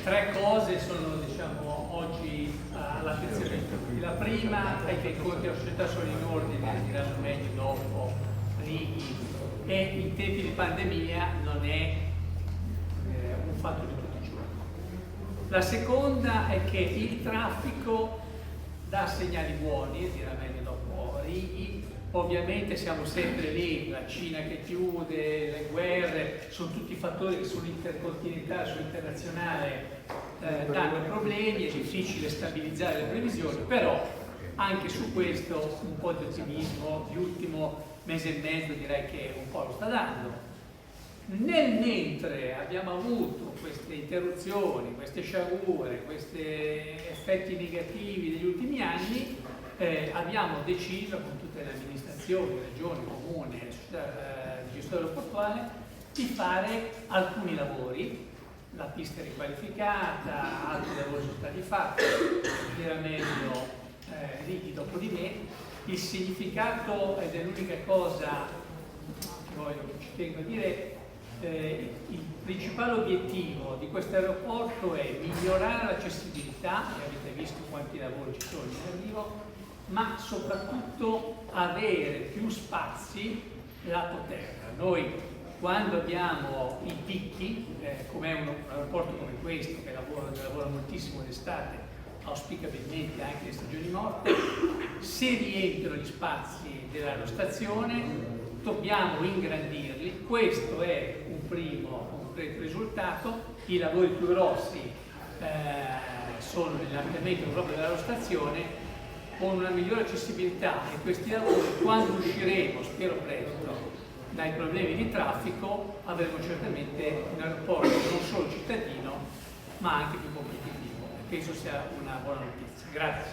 Tre cose sono, diciamo, oggi all'attenzione. La prima è che i conti della società sono in ordine, diranno meglio dopo Righi, e in tempi di pandemia non è un fatto di tutti i giorni. La seconda è che il traffico dà segnali buoni, dirà meglio dopo Righi. Ovviamente siamo sempre lì, la Cina che chiude, le guerre, sono tutti fattori che sull'intercontinentale, sull'internazionale danno problemi, è difficile stabilizzare le previsioni, però anche su questo un po' di ottimismo, l'ultimo mese e mezzo direi che un po' lo sta dando. Nel mentre abbiamo avuto queste interruzioni, queste sciagure, questi effetti negativi degli ultimi anni, abbiamo deciso con tutte le amministrazioni, regioni, comune, gestore aeroportuale, di fare alcuni lavori, la pista è riqualificata, altri lavori sono stati fatti, dirà meglio Righi dopo di me. Il significato, ed è l'unica cosa che ci tengo a dire, il principale obiettivo di questo aeroporto è migliorare l'accessibilità, e avete visto quanti lavori ci sono in arrivo, ma soprattutto avere più spazi lato terra. Noi quando abbiamo i picchi, come un aeroporto come questo che lavora moltissimo d'estate, auspicabilmente anche le stagioni morte, se rientrano gli spazi dell'aerostazione dobbiamo ingrandirli. Questo è un primo concreto risultato. I lavori più grossi sono l'ampliamento proprio dell'aerostazione, con una migliore accessibilità, e questi lavori, quando usciremo, spero presto, dai problemi di traffico, avremo certamente un aeroporto non solo cittadino ma anche più competitivo, e penso sia una buona notizia. Grazie.